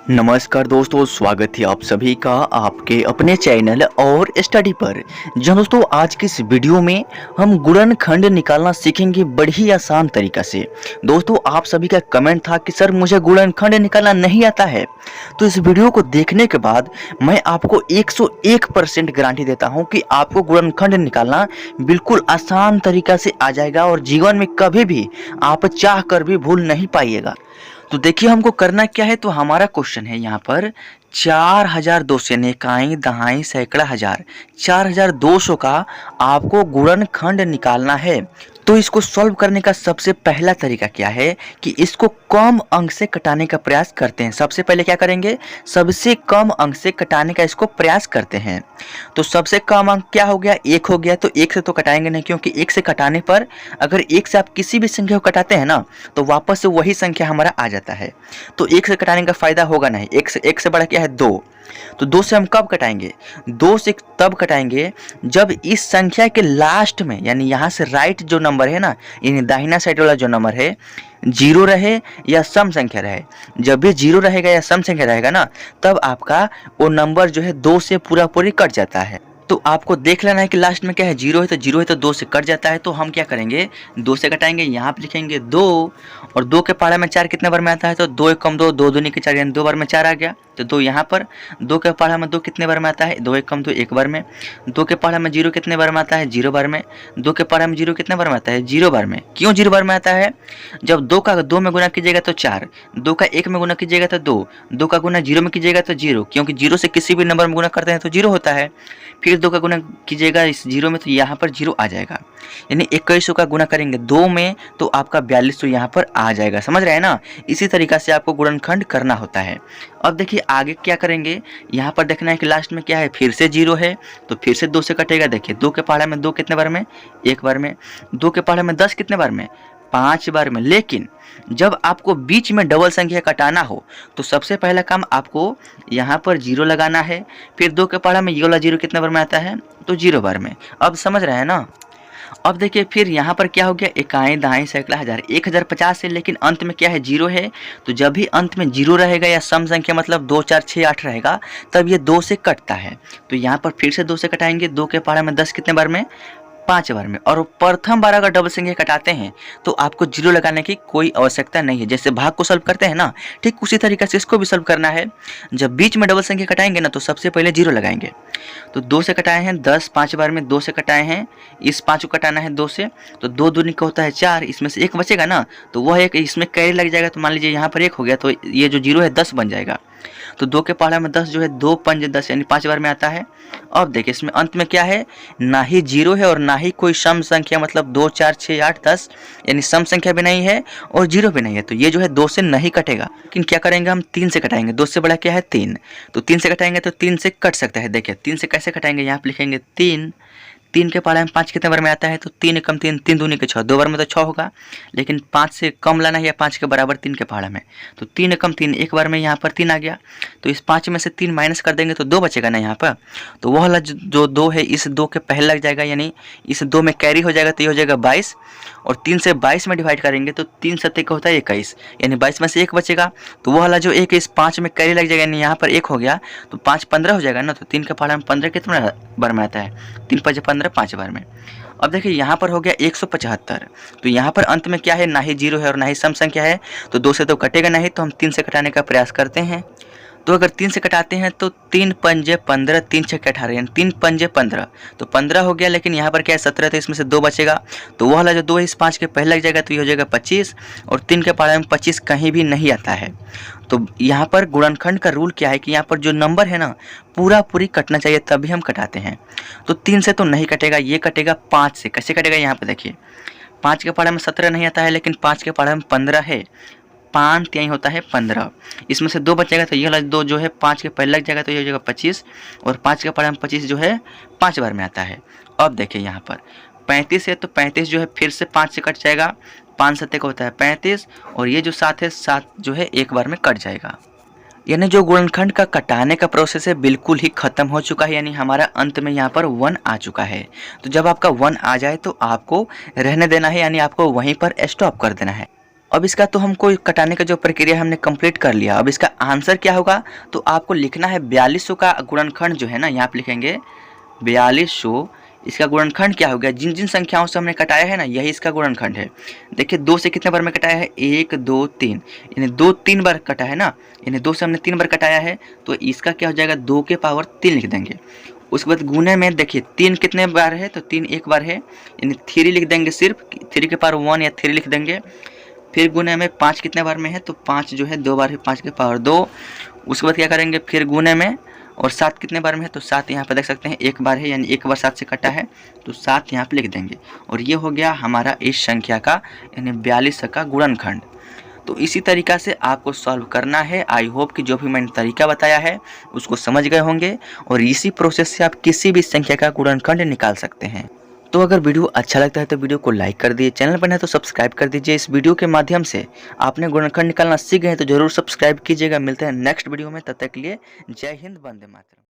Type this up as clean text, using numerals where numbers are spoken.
नमस्कार दोस्तों, स्वागत है आप सभी का आपके अपने चैनल और स्टडी पर। जी दोस्तों, आज की इस वीडियो में हम गुणनखंड निकालना सीखेंगे बड़ी ही आसान तरीका से। दोस्तों, आप सभी का कमेंट था कि सर मुझे गुणनखंड निकालना नहीं आता है। तो इस वीडियो को देखने के बाद मैं आपको 101% गारंटी देता हूं कि आपको गुणनखंड निकालना बिल्कुल आसान तरीका से आ जाएगा और जीवन में कभी भी आप चाह कर भी भूल नहीं पाइएगा। तो देखिए हमको करना क्या है। तो हमारा क्वेश्चन है यहाँ पर 4200 यानी इकाई दहाई सैकड़ा हजार 4200 का आपको गुणनखंड निकालना है। तो इसको सॉल्व करने का सबसे पहला तरीका क्या है कि इसको कम अंक से कटाने का प्रयास करते हैं। सबसे पहले क्या करेंगे, सबसे कम अंक से कटाने का इसको प्रयास करते हैं। तो सबसे कम अंक क्या हो गया, 1 हो गया। तो 1 से तो कटाएंगे नहीं, क्योंकि 1 से कटाने पर अगर 1 से आप किसी भी संख्या को कटाते हैं ना तो वापस से वही संख्या हमारा आ जाता है। तो 1 से कटाने का फायदा होगा नहीं। 1 से बड़ा क्या है, 2। तो 2 से हम कब कटाएंगे, 2 से तब कटाएंगे जब इस संख्या के लास्ट में यानी यहाँ से राइट जो नंबर है ना, यानी दाहिना साइड वाला जो नंबर है, 0 रहे या सम संख्या रहे। जब भी 0 रहेगा या सम संख्या रहेगा ना, तब आपका वो नंबर जो है 2 से पूरा पूरी कट जाता है। तो आपको देख लेना है कि लास्ट में क्या है, 0 है तो 0 है तो 2 से कट जाता है। तो हम क्या करेंगे, 2 से कटाएंगे, यहाँ पे लिखेंगे 2 और 2 के पहाड़ा में 4 कितने बार में आता है, तो 2 1 2, 2 दूनी के 4 यानी 2 बार में 4 आ गया। तो 2 यहाँ पर, 2 के पहाड़ा में 2 कितने बार में आता है, 2 1 2, 1 बार में। 2 के पहाड़ा में 0 कितने बार में आता है, 0 बार में। 2 के पहाड़ा में 0 कितने बार में आता है, 0 बार में। क्यों 0 बार में आता है, जब 2 का 2 में गुना कीजिएगा तो 4, 2 का 1 में गुना कीजिएगा तो 2, 2 का गुना 0 में कीजिएगा तो 0, क्योंकि 0 से किसी भी नंबर में गुना करते हैं तो 0 होता है। फिर 2 का गुना कीजिएगा इस 0 में तो यहाँ पर 0 आ जाएगा, यानी 2100 का गुना करेंगे 2 में तो आपका 4200 यहाँ पर आ जाएगा। समझ रहे हैं ना, इसी तरीका से आपको गुणनखंड करना होता है। अब देखिए आगे क्या करेंगे, यहाँ पर देखना है कि लास्ट में क्या है, फिर से 0 है तो फिर से 2 से कटेगा। देखिए 2 के पहाड़ा में 2 कितने बार में, 1 बार में। 2 के पहाड़ा में 10 कितने बार में, 5 बार में। लेकिन जब आपको बीच में डबल संख्या कटाना हो तो सबसे पहला काम आपको यहाँ पर 0 लगाना है। फिर 2 के पहाड़ा में ये वाला 0 कितने बार में आता है, तो 0 बार में। अब समझ रहे हैं ना। अब देखिए फिर यहाँ पर क्या हो गया, इकाई दहाई सैकड़ा हजार 1050 है, लेकिन अंत में क्या है, 0 है। तो जब भी अंत में 0 रहेगा या सम संख्या मतलब 2 4 6 8 रहेगा, तब ये 2 से कटता है। तो यहाँ पर फिर से 2 से कटाएंगे। 2 के पहाड़ा में 10 कितने बार में, 5 बार में। और प्रथम बार अगर डबल संख्या कटाते हैं तो आपको 0 लगाने की कोई आवश्यकता नहीं है। जैसे भाग को सॉल्व करते हैं ना, ठीक उसी तरीके से इसको भी सॉल्व करना है। जब बीच में डबल संख्या कटाएंगे ना तो सबसे पहले 0 लगाएंगे। तो 2 से कटाए हैं 10, 5 बार में 2 से कटाए हैं, इस 5 को कटाना है 2 से। तो 2 दूनी का होता है 4, इसमें से 1 बचेगा ना, तो वह एक इसमें कैरी लग जाएगा। तो मान लीजिए यहाँ पर 1 हो गया तो ये जो 0 है 10 बन जाएगा। तो 2 के पहाड़ा में 10 जो है 2 5 10 यानी 5 बार में आता है। अब देखिए इसमें अंत में क्या है, ना ही 0 है और ना ही कोई सम संख्या मतलब 2 4 6 8 10 यानी सम संख्या भी नहीं है और 0 भी नहीं है। तो ये जो है 2 से नहीं कटेगा। लेकिन क्या करेंगे, हम 3 से कटाएंगे। 2 से बड़ा क्या है, 3। तो 3 से कटाएंगे तो 3 से कट सकता है। देखिए 3 से कैसे कटाएंगे, यहाँ पे लिखेंगे 3। 3 के पहाड़ा में 5 कितने बार में आता है, तो 3 एकम 3, 3 दूनी के 6, 2 बार में तो 6 होगा। लेकिन 5 से कम लाना है या 5 के बराबर 3 के पहाड़ा में, तो 3 एकम 3, 1 बार में यहाँ पर 3 आ गया। तो इस 5 में से 3 माइनस कर देंगे तो 2 बचेगा ना यहाँ पर। तो वह वाला जो 2 है इस 2 के पहले लग जाएगा, यानी इस 2 में कैरी हो जाएगा तो ये हो जाएगा 22। और 3 से 22 में डिवाइड करेंगे तो 3 सत्ते का होता है 21, यानी 22 में से 1 बचेगा। तो वह वाला जो 1 इस 5 में कैरी लग जाएगा, यानी यहाँ पर 1 हो गया तो 5 15 हो जाएगा ना। तो 3 के पहाड़ा में 15 कितने बार में आता है, 3 5 15, 5 बार में। अब देखिए यहाँ पर हो गया 175। तो यहाँ पर अंत में क्या है, ना ही 0 है और ना ही सम संख्या है, तो 2 से तो कटेगा नहीं। तो हम 3 से कटाने का प्रयास करते हैं। तो अगर 3 से कटाते हैं तो 3 पंजे 15, 3 छक्के 18 यानी 3 पंजे 15, तो 15 हो गया। लेकिन यहाँ पर क्या है 17, तो इसमें से 2 बचेगा। तो वह वाला जो 2 है इस 5 के पहले लग जाएगा तो ये हो जाएगा 25। और 3 के पहाड़े में 25 कहीं भी नहीं आता है। तो यहाँ पर गुणनखंड का रूल क्या है कि यहाँ पर जो नंबर है ना पूरा पूरी कटना चाहिए, तभी हम कटाते हैं। तो 3 से तो नहीं कटेगा, ये कटेगा 5 से। कैसे कटेगा, यहाँ पर देखिए 5 के पहाड़े में 17 नहीं आता है, लेकिन 5 के पहाड़े में 15 है। 5 यही होता है 15, इसमें से 2 बचेगा तो ये वाला 2 जो है 5 के पहले लग जाएगा तो ये हो जाएगा 25। और 5 के पहाड़े में 25 जो है 5 बार में आता है। अब देखिए यहाँ पर 35 है तो 35 जो है फिर से 5 से कट जाएगा, 5 सत्ते का होता है 35। और ये जो 7 है 7 जो है 1 बार में कट जाएगा। यानी जो गुणनखंड का कटाने का प्रोसेस है बिल्कुल ही खत्म हो चुका है, यानी हमारा अंत में यहाँ पर 1 आ चुका है। तो जब आपका 1 आ जाए तो आपको रहने देना है, यानी आपको वहीं पर स्टॉप कर देना है। अब इसका तो हमको कटाने का जो प्रक्रिया हमने कंप्लीट कर लिया। अब इसका आंसर क्या होगा, तो आपको लिखना है 4200 का गुणनखंड जो है ना, यहाँ पे लिखेंगे 4200। इसका गुणनखंड क्या हो गया, जिन जिन संख्याओं से हमने कटाया है ना, यही इसका गुणनखंड है। देखिए 2 से कितने बार में कटाया है, 1 2 3, यानी 2 3 बार कटा है ना, यानी 2 से हमने 3 बार कटाया है, तो इसका क्या हो जाएगा 2 के पावर 3 लिख देंगे। उसके बाद गुने में देखिए 3 कितने बार है, तो 3 एक बार है, यानी 3 लिख देंगे, सिर्फ 3 के पावर 1 या 3 लिख देंगे। फिर गुने में 5 कितने बार में है, तो 5 जो है 2 बार है, 5 के पावर 2। उसके बाद क्या करेंगे, फिर गुने में, और 7 कितने बार में है, तो 7 यहाँ पे देख सकते हैं एक बार है, यानी एक बार 7 से कटा है, तो 7 यहाँ पे लिख देंगे। और ये हो गया हमारा इस संख्या का यानी 42 का गुणनखंड। तो इसी तरीका से आपको सॉल्व करना है। आई होप कि जो भी मैंने तरीका बताया है उसको समझ गए होंगे, और इसी प्रोसेस से आप किसी भी संख्या का गुणनखंड निकाल सकते हैं। तो अगर वीडियो अच्छा लगता है तो वीडियो को लाइक कर दीजिए, चैनल पर है तो सब्सक्राइब कर दीजिए। इस वीडियो के माध्यम से आपने गुणनखंड निकालना सीख गए तो जरूर सब्सक्राइब कीजिएगा। मिलते हैं नेक्स्ट वीडियो में, तब तक के लिए जय हिंद, वंदे मातरम।